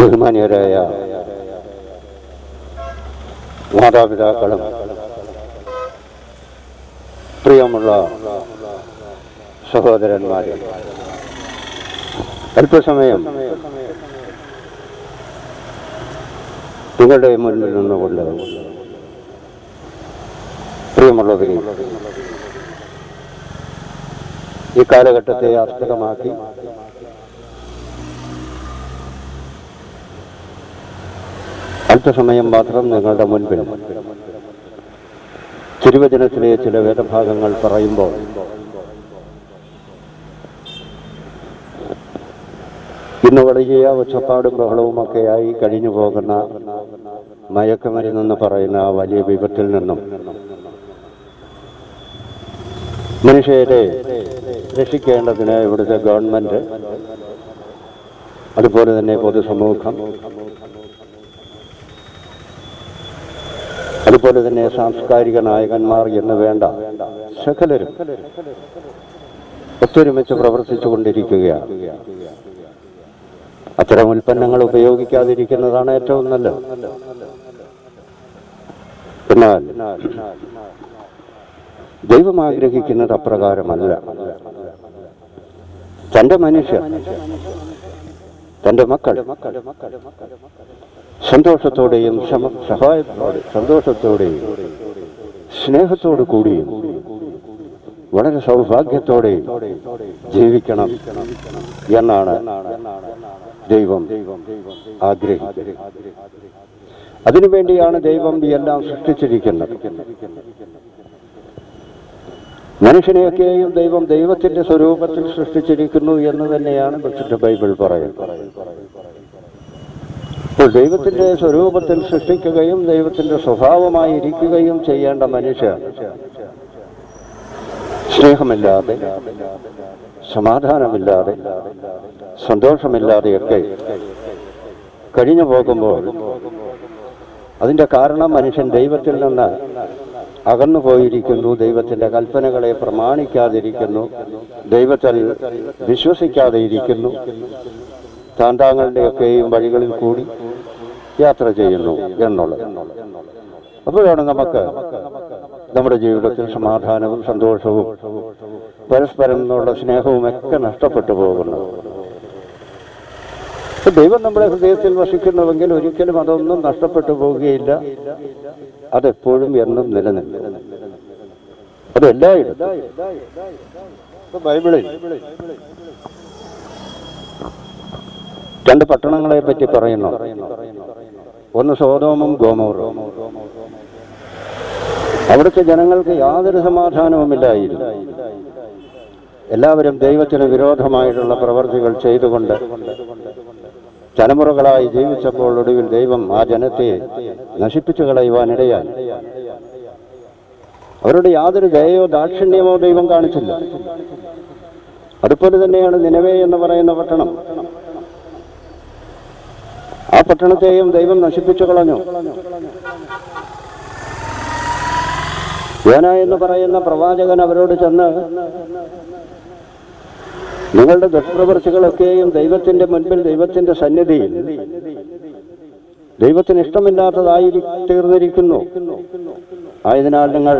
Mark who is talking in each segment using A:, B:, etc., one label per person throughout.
A: ബഹുമാന്യരായ മാതാപിതാക്കളും പ്രിയമുള്ള സഹോദരന്മാരെ, അല്പസമയം നിങ്ങളുടെ മുന്നിൽ നിന്നുകൊണ്ട് പ്രിയമുള്ളവരെ, ഈ കാലഘട്ടത്തെ ആസ്പദമാക്കി അല്പസമയം മാത്രം നിങ്ങളുടെ മുൻപിൽ തിരുവചനത്തിലെ ചില വേദഭാഗങ്ങൾ പറയുമ്പോൾ ഇന്ന് വലിയ ഒച്ചപ്പാടും ബഹളവുമൊക്കെയായി കഴിഞ്ഞു പോകുന്ന മയക്കുമരുന്നെന്ന് പറയുന്ന വലിയ വിപത്തിൽ നിന്നും മനുഷ്യരെ രക്ഷിക്കേണ്ടതിന് ഇവിടുത്തെ ഗവൺമെന്റ്, അതുപോലെ തന്നെ പൊതുസമൂഹം, അതുപോലെ തന്നെ സാംസ്കാരിക നായകന്മാർ എന്ന് വേണ്ട സകലരും ഒത്തൊരുമിച്ച് പ്രവർത്തിച്ചു കൊണ്ടിരിക്കുകയാണ്. അത്തരം ഉൽപ്പന്നങ്ങൾ ഉപയോഗിക്കാതിരിക്കുന്നതാണ് ഏറ്റവും നല്ലത്. എന്നാൽ ദൈവം ആഗ്രഹിക്കുന്നത് അപ്രകാരമല്ല. തന്റെ മനുഷ്യർ, തന്റെ മക്കൾ സന്തോഷത്തോടെയും സന്തോഷത്തോടെയും സ്നേഹത്തോടു കൂടിയും വളരെ സൗഭാഗ്യത്തോടെയും ജീവിക്കണം എന്നാണ് ദൈവം ആഗ്രഹിക്കുന്നത്. അതിനുവേണ്ടിയാണ് ദൈവം എല്ലാം സൃഷ്ടിച്ചിരിക്കുന്നത്. മനുഷ്യനെയൊക്കെയും ദൈവം ദൈവത്തിന്റെ സ്വരൂപത്തിൽ സൃഷ്ടിച്ചിരിക്കുന്നു എന്ന് തന്നെയാണ് വിശുദ്ധ ബൈബിൾ പറയുന്നത്. അപ്പോൾ ദൈവത്തിന്റെ സ്വരൂപത്തിൽ സൃഷ്ടിക്കുകയും ദൈവത്തിന്റെ സ്വഭാവമായി ഇരിക്കുകയും ചെയ്യേണ്ട മനുഷ്യൻ സ്നേഹമില്ലാതെ, സമാധാനമില്ലാതെ, സന്തോഷമില്ലാതെയൊക്കെ കഴിഞ്ഞു പോകുമ്പോൾ അതിന്റെ കാരണം മനുഷ്യൻ ദൈവത്തിൽ നിന്ന് അകന്നു പോയിരിക്കുന്നു, ദൈവത്തിന്റെ കൽപ്പനകളെ പ്രമാണിക്കാതിരിക്കുന്നു, ദൈവത്തിൽ വിശ്വസിക്കാതെ ഇരിക്കുന്നു, താന്താങ്ങളുടെയൊക്കെയും വഴികളിൽ കൂടി യാത്ര ചെയ്യുന്നു എന്നുള്ളത്. അപ്പോഴാണ് നമുക്ക് നമ്മുടെ ജീവിതത്തിൽ സമാധാനവും സന്തോഷവും പരസ്പരം എന്നുള്ള സ്നേഹവും ഒക്കെ നഷ്ടപ്പെട്ടു പോകുന്നത്. ദൈവം നമ്മുടെ ഹൃദയത്തിൽ വസിക്കുന്നുവെങ്കിൽ ഒരിക്കലും അതൊന്നും നഷ്ടപ്പെട്ടു പോവുകയില്ല. അതെപ്പോഴും എന്നും നിലനിൽക്കും. അതെല്ലായിടത്തും ബൈബിളിൽ രണ്ട് പട്ടണങ്ങളെ പറ്റി പറയുന്നു. ഒന്ന് സോദോമും ഗോമോറും. അവിടുത്തെ ജനങ്ങൾക്ക് യാതൊരു സമാധാനവുമില്ലായിരുന്നു. എല്ലാവരും ദൈവത്തിന് വിരോധമായിട്ടുള്ള പ്രവർത്തികൾ ചെയ്തുകൊണ്ട് തലമുറകളായി ജീവിച്ചപ്പോൾ ഒടുവിൽ ദൈവം ആ ജനത്തെ നശിപ്പിച്ചു കളയുവാനിടയായി. അവരുടെ യാതൊരു ദയയോ ദാക്ഷിണ്യമോ ദൈവം കാണിച്ചില്ല. അതുപോലെ തന്നെയാണ് നിനവേ എന്ന് പറയുന്ന പട്ടണം. ആ പട്ടണത്തെയും ദൈവം നശിപ്പിച്ചു കളഞ്ഞു. യോന എന്ന് പറയുന്ന പ്രവാചകൻ അവരോട് ചെന്ന്, നിങ്ങളുടെ ദുഷ്പ്രവൃത്തികളൊക്കെയും ദൈവത്തിന്റെ മുൻപിൽ, ദൈവത്തിന്റെ സന്നിധിയിൽ ദൈവത്തിന് ഇഷ്ടമില്ലാത്തതായി തീർന്നിരിക്കുന്നു. ആയതിനാൽ നിങ്ങൾ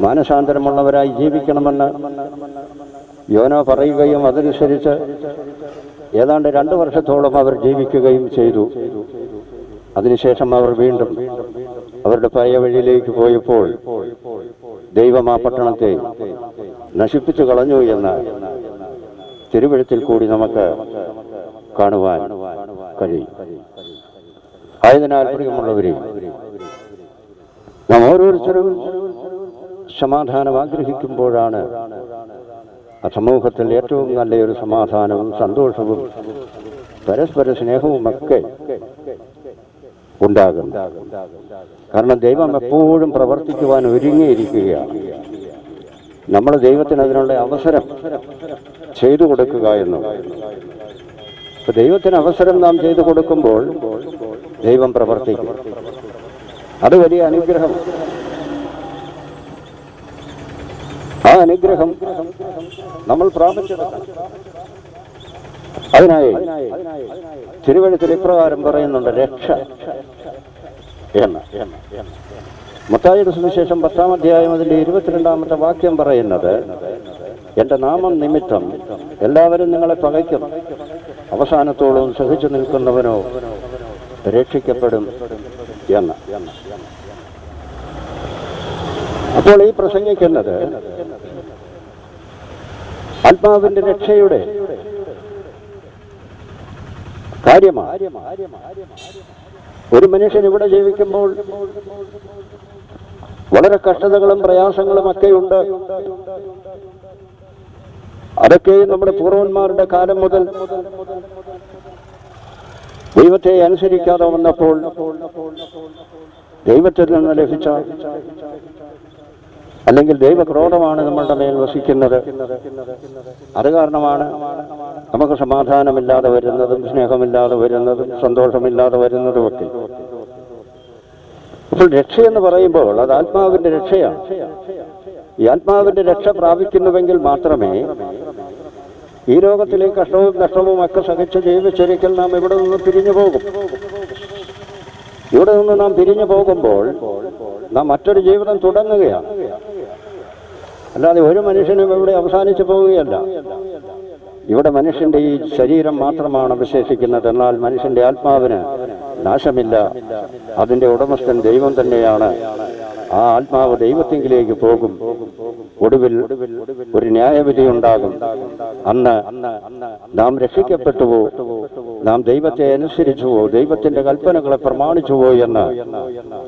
A: മാനസാന്തരമുള്ളവരായി ജീവിക്കണമെന്ന് യോന പറയുകയും അതനുസരിച്ച് ഏതാണ്ട് 2 വർഷത്തോളം അവർ ജീവിക്കുകയും ചെയ്തു. അതിനുശേഷം അവർ വീണ്ടും അവരുടെ പഴയ വഴിയിലേക്ക് പോയപ്പോൾ ദൈവം ആ പട്ടണത്തെ നശിപ്പിച്ചു കളഞ്ഞു എന്ന് തിരുവെഴുത്തിൽ കൂടി നമുക്ക് കാണുവാൻ കഴിയും. ആയതിനാൽ പ്രിയമുള്ളവരെ, നാം ഓരോരുത്തരും സമാധാനം ആഗ്രഹിക്കുമ്പോഴാണ് ആ സമൂഹത്തിൽ ഏറ്റവും നല്ലൊരു സമാധാനവും സന്തോഷവും പരസ്പര സ്നേഹവുമൊക്കെ ഉണ്ടാകും. കാരണം ദൈവം എപ്പോഴും പ്രവർത്തിക്കുവാൻ ഒരുങ്ങിയിരിക്കുകയാണ്. നമ്മൾ ദൈവത്തിന് അതിനുള്ള അവസരം ചെയ്തു കൊടുക്കുക എന്നുള്ളത്. അപ്പൊ ദൈവത്തിന് അവസരം നാം ചെയ്തു കൊടുക്കുമ്പോൾ ദൈവം പ്രവർത്തിക്കും. അത് വലിയ അനുഗ്രഹം. ആ അനുഗ്രഹം നമ്മൾ പ്രാപിച്ചെടുക്കണം. അതിനായി തിരുവഴുത്തിൽ ഇപ്രകാരം പറയുന്നുണ്ട്, രക്ഷ എന്ന്. മത്തായിയുടെ സുവിശേഷം 10-ാം അധ്യായം അതിന്റെ 22-ാമത്തെ വാക്യം പറയുന്നത്, എന്റെ നാമം നിമിത്തം എല്ലാവരും നിങ്ങളെ പകയ്ക്കും, അവസാനത്തോളം സഹിച്ചു നിൽക്കുന്നവനോ രക്ഷിക്കപ്പെടും എന്ന്. അപ്പോൾ ഈ പ്രസംഗിക്കുന്നത് ആത്മാവിന്റെ രക്ഷയുടെ കാര്യമാണ്. ഒരു മനുഷ്യൻ ഇവിടെ ജീവിക്കുമ്പോൾ വളരെ കഷ്ടതകളും പ്രയാസങ്ങളും ഒക്കെയുണ്ട്. അതൊക്കെയും നമ്മുടെ പൂർവന്മാരുടെ കാലം മുതൽ ദൈവത്തെ അനുസരിക്കാതെ വന്നപ്പോൾ ദൈവത്തിൽ നിന്ന് ലഭിച്ച, അല്ലെങ്കിൽ ദൈവക്രോധമാണ് നമ്മളുടെ മേൽ വസിക്കുന്നത്. അത് കാരണമാണ് നമുക്ക് സമാധാനമില്ലാതെ വരുന്നതും സ്നേഹമില്ലാതെ വരുന്നതും സന്തോഷമില്ലാതെ വരുന്നതുമൊക്കെ. അപ്പോൾ രക്ഷയെന്ന് പറയുമ്പോൾ അത് ആത്മാവിന്റെ രക്ഷയാണ്. ഈ ആത്മാവിന്റെ രക്ഷ പ്രാപിക്കുന്നുവെങ്കിൽ മാത്രമേ ഈ ലോകത്തിലെ കഷ്ടവും നഷ്ടവും ഒക്കെ സഹിച്ച് ജീവിച്ചൊരിക്കൽ നാം ഇവിടെ നിന്ന് പിരിഞ്ഞു പോകും. ഇവിടെ നിന്ന് നാം പിരിഞ്ഞു പോകുമ്പോൾ നാം മറ്റൊരു ജീവിതം തുടങ്ങുകയാണ്. അല്ലാതെ ഒരു മനുഷ്യനും ഇവിടെ അവസാനിച്ചു പോവുകയല്ല. ഇവിടെ മനുഷ്യന്റെ ഈ ശരീരം മാത്രമാണ് അവശേഷിക്കുന്നത്. എന്നാൽ മനുഷ്യന്റെ ആത്മാവിന് നാശമില്ല. അതിന്റെ ഉടമസ്ഥൻ ദൈവം തന്നെയാണ്. ആ ആത്മാവ് ദൈവത്തിങ്കിലേക്ക് പോകും. ഒടുവിൽ ഒരു ന്യായവിധി ഉണ്ടാകും. അന്ന് നാം രക്ഷിക്കപ്പെട്ടുവോ, നാം ദൈവത്തെ അനുസരിച്ചുവോ, ദൈവത്തിന്റെ കൽപ്പനകളെ പ്രമാണിച്ചുവോ എന്ന്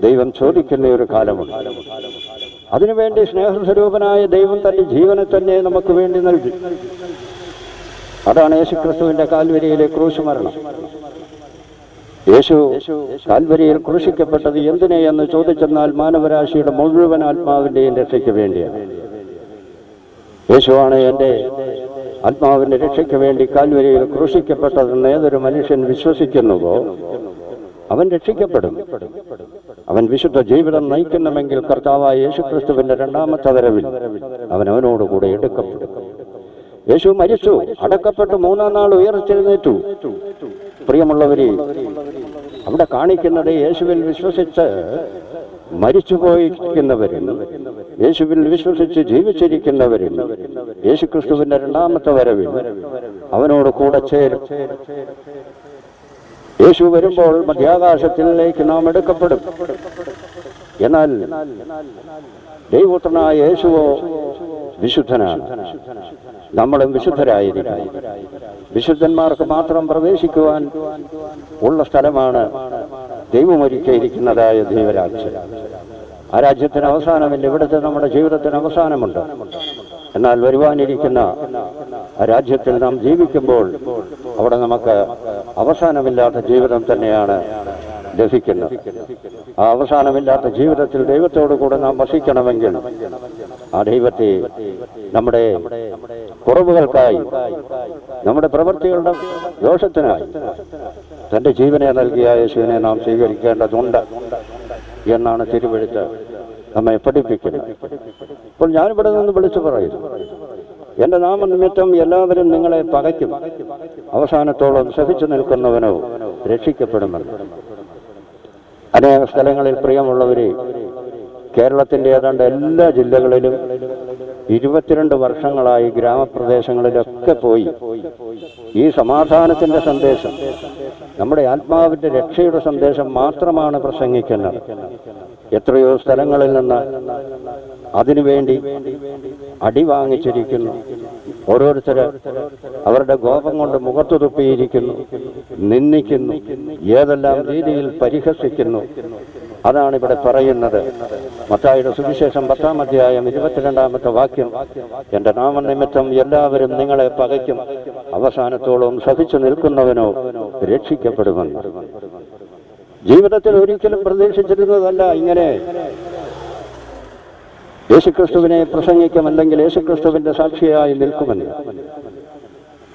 A: ദൈവം ചോദിക്കുന്ന ഒരു കാലമുണ്ട്. അതിനുവേണ്ടി സ്നേഹസ്വരൂപനായ ദൈവം തന്റെ ജീവനെ തന്നെ നമുക്ക് വേണ്ടി നൽകി. അതാണ് യേശുക്രിസ്തുവിന്റെ കാൽവരിയിലെ ക്രൂശ് മരണം. യേശു കാൽവരിയിൽ ക്രൂശിക്കപ്പെട്ടത് എന്തിനെ എന്ന് ചോദിച്ചെന്നാൽ മാനവരാശിയുടെ മുഴുവൻ ആത്മാവിന്റെയും രക്ഷയ്ക്ക് വേണ്ടിയാണ്. യേശുവാണ് എൻ്റെ ആത്മാവിന്റെ രക്ഷയ്ക്ക് വേണ്ടി കാൽവരിയിൽ ക്രൂശിക്കപ്പെട്ടതെന്ന് ഏതൊരു മനുഷ്യൻ വിശ്വസിക്കുന്നുവോ അവൻ രക്ഷിക്കപ്പെടും. അവൻ വിശുദ്ധ ജീവിതം നയിക്കണമെങ്കിൽ കർത്താവായ യേശുക്രിസ്തുവിന്റെ രണ്ടാമത്തെ വരവിൽ അവനോടുകൂടെ എടുക്കപ്പെടും. യേശു മരിച്ചു, അടക്കപ്പെട്ടു, 3-ാം നാൾ ഉയർത്തെഴുന്നേറ്റു. പ്രിയമുള്ളവരെ, അവിടെ കാണിക്കുന്നത് യേശുവിൽ വിശ്വസിച്ച് മരിച്ചുപോയിരിക്കുന്നവരും യേശുവിൽ വിശ്വസിച്ച് ജീവിച്ചിരിക്കുന്നവരും യേശുക്രിസ്തുവിന്റെ രണ്ടാമത്തെ വരവിൽ അവനോട് കൂടെ ചേരും. യേശു വരുമ്പോൾ മധ്യാകാശത്തിലേക്ക് നാം എടുക്കപ്പെടും. എന്നാൽ ദൈവപുത്രനായ യേശുവോ വിശുദ്ധനാണ്. നമ്മളും വിശുദ്ധരായിരിക്കണം. വിശുദ്ധന്മാർക്ക് മാത്രം പ്രവേശിക്കുവാൻ ഉള്ള സ്ഥലമാണ് ദൈവമൊരുക്കിയിരിക്കുന്നതായ ദൈവരാജ്യം. ആ രാജ്യത്തിന് അവസാനമില്ല. ഇവിടുത്തെ നമ്മുടെ ജീവിതത്തിന് അവസാനമുണ്ട്. എന്നാൽ വരുവാനിരിക്കുന്ന ആ രാജ്യത്തിൽ നാം ജീവിക്കുമ്പോൾ അവിടെ നമുക്ക് അവസാനമില്ലാത്ത ജീവിതം തന്നെയാണ് ലഭിക്കുന്നത്. ആ അവസാനമില്ലാത്ത ജീവിതത്തിൽ ദൈവത്തോടു കൂടെ നാം വസിക്കണമെങ്കിൽ ആ ദൈവത്തെ നമ്മുടെ കുറവുകൾക്കായി, നമ്മുടെ പ്രവൃത്തികളുടെ ദോഷത്തിനായി തന്റെ ജീവനെ നൽകിയ യേശുവിനെ നാം സ്വീകരിക്കേണ്ടതുണ്ട് എന്നാണ് തിരുവെഴുത്ത് നമ്മെ പഠിപ്പിക്കുന്നത്. ഇപ്പോൾ ഞാനിവിടെ നിന്ന് വിളിച്ചു പറയുന്നു, എന്റെ നാമനിമിത്തം എല്ലാവരും നിങ്ങളെ പകയ്ക്കും, അവസാനത്തോളം സഹിച്ചു നിൽക്കുന്നവനോ രക്ഷിക്കപ്പെടുമെന്ന്. അനേക സ്ഥലങ്ങളിൽ പ്രിയമുള്ളവരെ, കേരളത്തിന്റെ ഏതാണ്ട് എല്ലാ ജില്ലകളിലും 22 വർഷങ്ങളായി ഗ്രാമപ്രദേശങ്ങളിലൊക്കെ പോയി ഈ സമാധാനത്തിന്റെ സന്ദേശം, നമ്മുടെ ആത്മാവിന്റെ രക്ഷയുടെ സന്ദേശം മാത്രമാണ് പ്രസംഗിക്കുന്നത്. എത്രയോ സ്ഥലങ്ങളിൽ നിന്ന് അതിനുവേണ്ടി അടി വാങ്ങിച്ചിരിക്കുന്നു. ഓരോരുത്തര് അവരുടെ കോപം കൊണ്ട് മുഖത്തു തുപ്പിയിരിക്കുന്നു, നിന്ദിക്കുന്നു, ഏതെല്ലാം രീതിയിൽ പരിഹസിക്കുന്നു. അതാണ് ഇവിടെ പറയുന്നത്. മത്തായിയുടെ സുവിശേഷം 10-ാം അധ്യായം 22-ാമത്തെ വാക്യം, എന്റെ നാമനിമിത്തം എല്ലാവരും നിങ്ങളെ പകയ്ക്കും, അവസാനത്തോളം സഹിച്ചു നിൽക്കുന്നവനോ രക്ഷിക്കപ്പെടുമെന്ന്. ജീവിതത്തിൽ ഒരിക്കലും പ്രതീക്ഷിച്ചിരുന്നതല്ല ഇങ്ങനെ യേശുക്രിസ്തുവിനെ പ്രസംഗിക്കും, അല്ലെങ്കിൽ യേശുക്രിസ്തുവിന്റെ സാക്ഷിയായി നിൽക്കുമെന്ന്.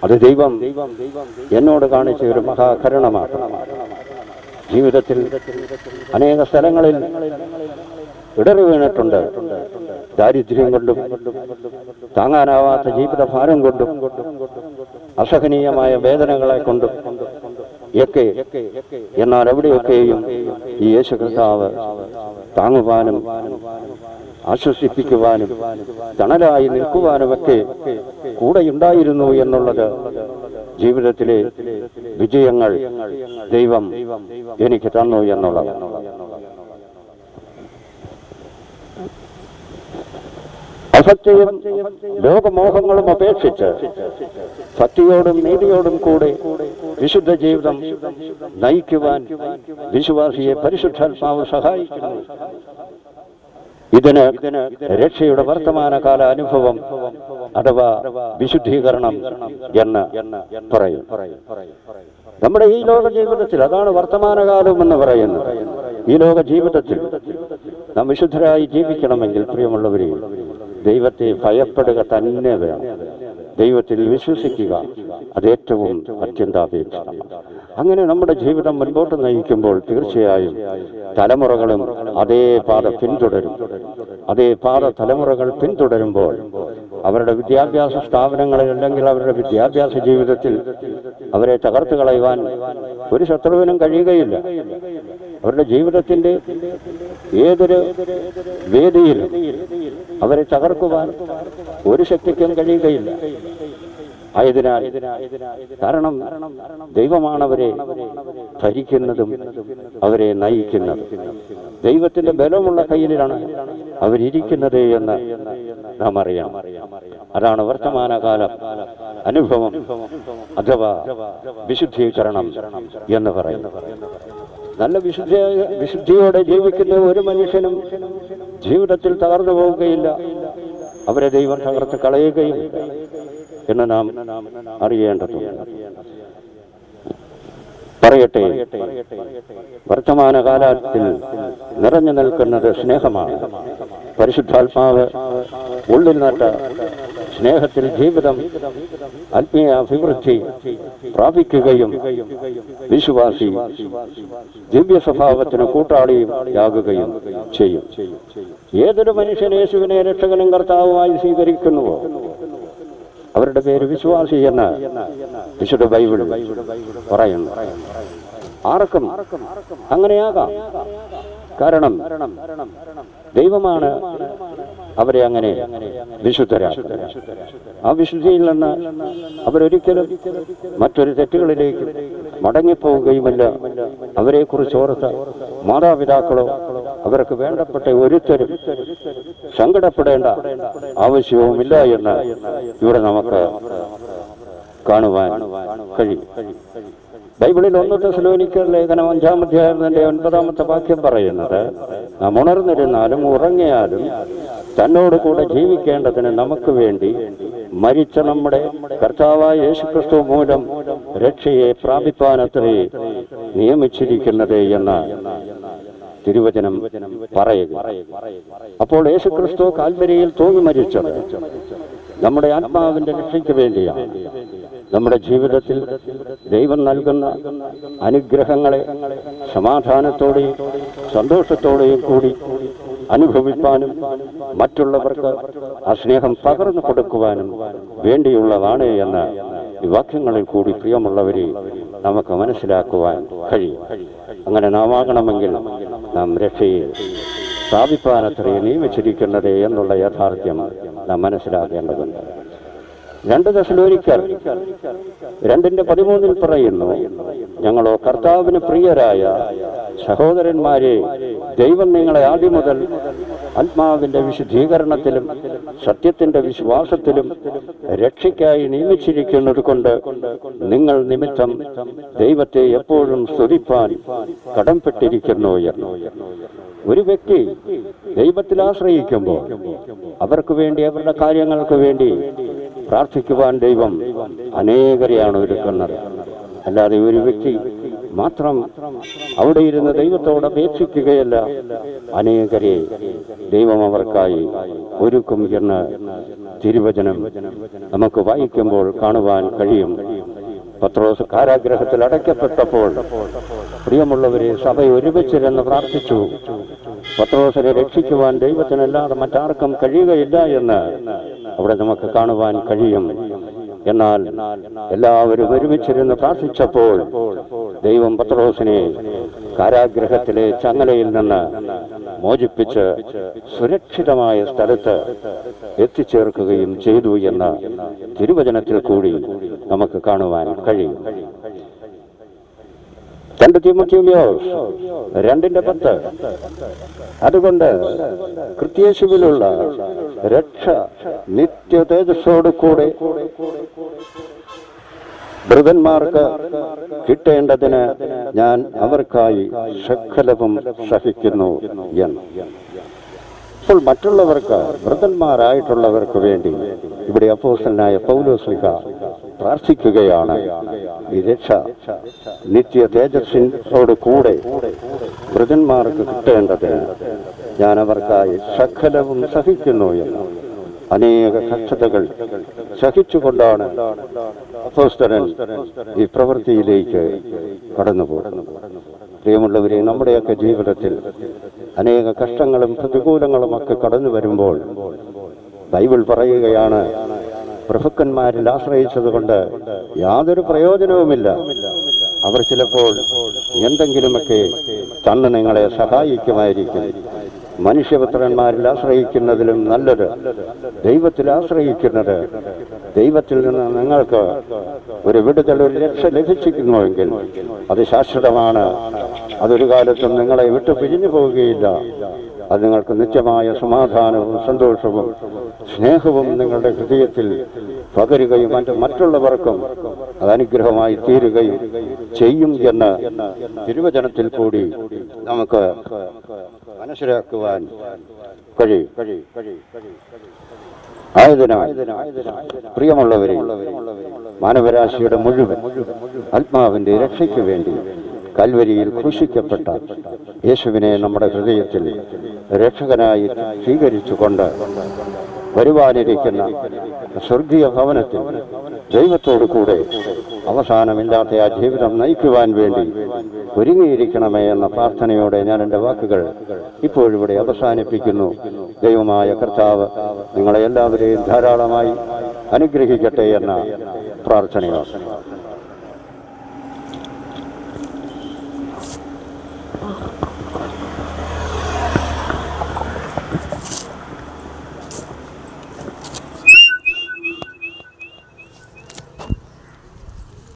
A: അത് ദൈവം എന്നോട് കാണിച്ച ഒരു മഹാകരുണ മാത്രം. ജീവിതത്തിൽ അനേക സ്ഥലങ്ങളിൽ ഇടറി വീണിട്ടുണ്ട്. ദാരിദ്ര്യം കൊണ്ടും താങ്ങാനാവാത്ത ജീവിതഭാരം കൊണ്ടും അസഹനീയമായ വേദനകളെ കൊണ്ടും ഒക്കെ. എന്നാൽ എവിടെയൊക്കെയും ഈ യേശു കർത്താവ് താങ്ങുവാനും ആശ്വസിപ്പിക്കുവാനും തണലായി നിൽക്കുവാനുമൊക്കെ കൂടെയുണ്ടായിരുന്നു എന്നുള്ളത് ജീവിതത്തിലെ വിജയങ്ങൾ ദൈവം എനിക്ക് തന്നു എന്നുള്ളത്. അസത്യവും ലോകമോഹങ്ങളും അപേക്ഷിച്ച് ഭക്തിയോടും നീതിയോടും കൂടെ വിശുദ്ധ ജീവിതം നയിക്കുവാൻ വിശ്വാസിയെ പരിശുദ്ധാത്മാവ് സഹായിക്കുന്നു. ഇതിന് രക്ഷയുടെ വർത്തമാനകാല അനുഭവം അഥവാ വിശുദ്ധീകരണം എന്ന് പറയും. നമ്മുടെ ഈ ലോക ജീവിതത്തിൽ അതാണ് വർത്തമാനകാലം എന്ന് പറയുന്നത്. ഈ ലോക ജീവിതത്തിൽ നാം വിശുദ്ധരായി ജീവിക്കണമെങ്കിൽ പ്രിയമുള്ളവരെ ദൈവത്തെ ഭയപ്പെടുക തന്നെ വേണം. ദൈവത്തിൽ വിശ്വസിക്കുക, അത് ഏറ്റവും അത്യന്താപേക്ഷിതമാണ്. അങ്ങനെ നമ്മുടെ ജീവിതം മുൻപോട്ട് നയിക്കുമ്പോൾ തീർച്ചയായും തലമുറകളും അതേ പാത പിന്തുടരും. അതേ പാത തലമുറകൾ പിന്തുടരുമ്പോൾ അവരുടെ വിദ്യാഭ്യാസ സ്ഥാപനങ്ങളിൽ അല്ലെങ്കിൽ അവരുടെ വിദ്യാഭ്യാസ ജീവിതത്തിൽ അവരെ തകർത്ത് കളയുവാൻ ഒരു ശത്രുവിനും കഴിയുകയില്ല. അവരുടെ ജീവിതത്തിന്റെ ഏതൊരു വേദിയിലും അവരെ തകർക്കുവാൻ ഒരു ശക്തിക്കും കഴിയുകയില്ല. ആയതിനാൽ കാരണം ദൈവമാണ് അവരെ ഭരിക്കുന്നതും അവരെ നയിക്കുന്നതും. ദൈവത്തിന്റെ ബലമുള്ള കയ്യിലാണ് അവരിയ്ക്കുന്നത് എന്ന് നാം അറിയണം. അതാണ് വർത്തമാനകാല അനുഭവം അഥവാ വിശുദ്ധീകരണം എന്ന് പറയുന്നത്. നല്ല വിശുദ്ധിയോടെ ജീവിക്കുന്ന ഒരു മനുഷ്യനും ജീവിതത്തിൽ തകർന്നു പോവുകയില്ല. അവരെ ദൈവം തകർത്ത് കളയുകയും എന്ന് നാം അറിയേണ്ടതുണ്ട്. പറയട്ടെ, വർത്തമാനകാലത്തിൽ നിറഞ്ഞു നിൽക്കുന്നത് സ്നേഹമാണ്. പരിശുദ്ധാത്മാവ് ഉള്ളിൽ നട്ട സ്നേഹത്തിൽ ജീവിതം ആത്മീയ അഭിവൃദ്ധി പ്രാപിക്കുകയും വിശ്വാസി ദിവ്യ സ്വഭാവത്തിന് കൂട്ടാളിയും ആകുകയും ചെയ്യും. ഏതൊരു മനുഷ്യൻ യേശുവിനെ രക്ഷകനും കർത്താവുമായി സ്വീകരിക്കുന്നുവോ അവരുടെ പേര് വിശ്വാസി എന്ന് വിശുദ്ധ ബൈബിൾ പറയുന്നു. ആർക്കും അങ്ങനെയാകാം. കാരണം ദൈവമാണ് അവരെ അങ്ങനെ വിശുദ്ധരാക്കുന്നത്. ആ വിശുദ്ധിയിൽ നിന്ന് അവരൊരിക്കലും മറ്റൊരു തെറ്റുകളിലേക്ക് മടങ്ങിപ്പോവുകയുമില്ല. അവരെക്കുറിച്ച് ഓർത്ത് മാതാപിതാക്കളോ അവർക്ക് വേണ്ടപ്പെട്ട ഒരുത്തരും സങ്കടപ്പെടേണ്ട ആവശ്യവുമില്ല എന്ന് ഇവിടെ നമുക്ക് കാണുവാൻ കഴിയും. ബൈബിളിൽ 1 തെസ്സലോനിക്കർ ലേഖനം 5-ാം അധ്യായത്തിന്റെ 9-ാമത്തെ വാക്യം പറയുന്നത്, നാം ഉണർന്നിരുന്നാലും ഉറങ്ങിയാലും തന്നോട് കൂടെ ജീവിക്കേണ്ടതിന് നമുക്ക് വേണ്ടി മരിച്ച നമ്മുടെ കർത്താവായ യേശുക്രിസ്തു മൂലം രക്ഷയെ പ്രാപിപ്പാനത്രേ നിയമിച്ചിരിക്കുന്നത് എന്ന് തിരുവചനം പറയുക. അപ്പോൾ യേശുക്രിസ്തു കാൽവരിയിൽ തൂങ്ങി മരിച്ചത് നമ്മുടെ ആത്മാവിന്റെ രക്ഷയ്ക്ക് വേണ്ടിയാണ്. നമ്മുടെ ജീവിതത്തിൽ ദൈവം നൽകുന്ന അനുഗ്രഹങ്ങളെ സമാധാനത്തോടെയും സന്തോഷത്തോടെയും കൂടി അനുഭവിപ്പാനും മറ്റുള്ളവർക്ക് ആ സ്നേഹം പകർന്നു കൊടുക്കുവാനും വേണ്ടിയുള്ളതാണ് എന്ന് ഈ വാക്യങ്ങളിൽ കൂടി പ്രിയമുള്ളവരെ നമുക്ക് മനസ്സിലാക്കുവാൻ കഴിയും. അങ്ങനെ നാം ആകണമെങ്കിൽ നാം രക്ഷയെ സ്ഥാപിപ്പാനത്രേ നിയമിച്ചിരിക്കുന്നത് എന്നുള്ള യാഥാർത്ഥ്യം നാം മനസ്സിലാക്കേണ്ടതുണ്ട്. 2 തെസ്സലോനിക്കർ 2:13 പറയുന്നു, ഞങ്ങളോ കർത്താവിന് പ്രിയരായ സഹോദരന്മാരെ, ദൈവം നിങ്ങളെ ആദ്യം മുതൽ ആത്മാവിന്റെ വിശുദ്ധീകരണത്തിലും സത്യത്തിന്റെ വിശ്വാസത്തിലും രക്ഷയ്ക്കായി നിയമിച്ചിരിക്കുന്നത് കൊണ്ട് നിങ്ങൾ നിമിത്തം ദൈവത്തെ എപ്പോഴും സ്തുതിപ്പാൻ കടംപെട്ടിരിക്കുന്നു എന്ന്. ഒരു വ്യക്തി ദൈവത്തിൽ ആശ്രയിക്കുമ്പോൾ അവർക്ക് വേണ്ടി അവരുടെ കാര്യങ്ങൾക്ക് വേണ്ടി പ്രാർത്ഥിക്കുവാൻ ദൈവം അനേകരെയാണ് ഒരുക്കുന്നത്. അല്ലാതെ ഒരു വ്യക്തി മാത്രം അവിടെ ഇരുന്ന് ദൈവത്തോട് അപേക്ഷിക്കുകയല്ല, അനേകരെ ദൈവം അവർക്കായി ഒരുക്കും എന്ന് തിരുവചനം നമുക്ക് വായിക്കുമ്പോൾ കാണുവാൻ കഴിയും. പത്രോസ് കാരാഗ്രഹത്തിൽ അടയ്ക്കപ്പെട്ടപ്പോൾ പ്രിയമുള്ളവരെ, സഭ ഒരുമിച്ചിരുന്ന് പ്രാർത്ഥിച്ചു. പത്രോസിനെ രക്ഷിക്കുവാൻ ദൈവത്തിനല്ലാതെ മറ്റാർക്കും കഴിയുകയില്ല എന്ന് അവിടെ നമുക്ക് കാണുവാൻ കഴിയും. എന്നാൽ എല്ലാവരും ഒരുമിച്ചിരുന്ന് പ്രാർത്ഥിച്ചപ്പോൾ ദൈവം പത്രോസിനെ കാരാഗ്രഹത്തിലെ ചങ്ങലയിൽ നിന്ന് മോചിപ്പിച്ച് സുരക്ഷിതമായ സ്ഥലത്ത് എത്തിച്ചേർക്കുകയും ചെയ്തു എന്ന തിരുവചനത്തിൽ കൂടി നമുക്ക് കാണുവാൻ കഴിയും. 2 തീമോഥെയോസ് 2:10. അതുകൊണ്ട് ക്രിസ്തുയേശുവിലുള്ള രക്ഷ നിത്യ തേജസ്സോടു കൂടെ വൃതന്മാർക്ക് കിട്ടേണ്ടതിന് ഞാൻ അവർക്കായി സകലവും സഹിക്കുന്നു എന്ന്. അപ്പോൾ മറ്റുള്ളവർക്ക്, വൃതന്മാരായിട്ടുള്ളവർക്ക് വേണ്ടി ഇവിടെ അപ്പോസ്തലനായ പൗലോസ്ലീഹ പ്രാർത്ഥിക്കുകയാണ്. ഈ രക്ഷ നിത്യ തേജസ്സിനോട് കൂടെ വൃതന്മാർക്ക് കിട്ടേണ്ടതിന് ഞാൻ അവർക്കായി സകലവും സഹിക്കുന്നു എന്ന്. അനേക കഷ്ടതകൾ സഹിച്ചുകൊണ്ടാണ് അപ്പോസ്തലൻ ഈ പ്രവൃത്തിയിലേക്ക് കടന്നുപോകുന്നത്. പ്രിയമുള്ളവരെ, നമ്മുടെയൊക്കെ ജീവിതത്തിൽ അനേക കഷ്ടങ്ങളും പ്രതികൂലങ്ങളും ഒക്കെ കടന്നു വരുമ്പോൾ ബൈബിൾ പറയുകയാണ്, പ്രഭുക്കന്മാരിൽ ആശ്രയിച്ചതുകൊണ്ട് യാതൊരു പ്രയോജനവുമില്ല. അവർ ചിലപ്പോൾ എന്തെങ്കിലുമൊക്കെ തന്ന് നിങ്ങളെ സഹായിക്കുമായിരിക്കും. മനുഷ്യപുത്രന്മാരിൽ ആശ്രയിക്കുന്നതിലും നല്ലത് ദൈവത്തിൽ ആശ്രയിക്കുന്നത്. ദൈവത്തിൽ നിന്ന് നിങ്ങൾക്ക് ഒരു വിടുതൽ, ഒരു രക്ഷ ലഭിച്ചിരിക്കുന്നുവെങ്കിൽ അത് ശാശ്വതമാണ്. അതൊരു കാലത്തും നിങ്ങളെ വിട്ടു പിരിഞ്ഞു പോവുകയില്ല. അത് നിങ്ങൾക്ക് നിത്യമായ സമാധാനവും സന്തോഷവും സ്നേഹവും നിങ്ങളുടെ ഹൃദയത്തിൽ പകരുകയും മറ്റുള്ളവർക്കും അത് അനുഗ്രഹമായി തീരുകയും ചെയ്യും എന്ന് തിരുവചനത്തിൽ കൂടി നമുക്ക് മനസ്സിലാക്കുവാൻ കഴിയും. ആയതിനാൽ പ്രിയമുള്ളവരെ, മാനവരാശിയുടെ മുഴുവൻ ആത്മാവിന്റെ രക്ഷയ്ക്ക് വേണ്ടി കൽവരിയിൽ ക്രൂശിക്കപ്പെട്ട യേശുവിനെ നമ്മുടെ ഹൃദയത്തിൽ രക്ഷകനായി സ്വീകരിച്ചുകൊണ്ട് വരുവാനിരിക്കുന്ന സ്വർഗീയ ഭവനത്തിൽ ദൈവത്തോടു കൂടെ അവസാനമില്ലാത്ത ആ ജീവിതം നയിക്കുവാൻ വേണ്ടി ഒരുങ്ങിയിരിക്കണമേ എന്ന പ്രാർത്ഥനയോടെ ഞാൻ എൻ്റെ വാക്കുകൾ ഇപ്പോഴിവിടെ അവസാനിപ്പിക്കുന്നു. ദൈവമായ കർത്താവ് നിങ്ങളെ എല്ലാവരെയും ധാരാളമായി അനുഗ്രഹിക്കട്ടെ എന്ന പ്രാർത്ഥനയോടെ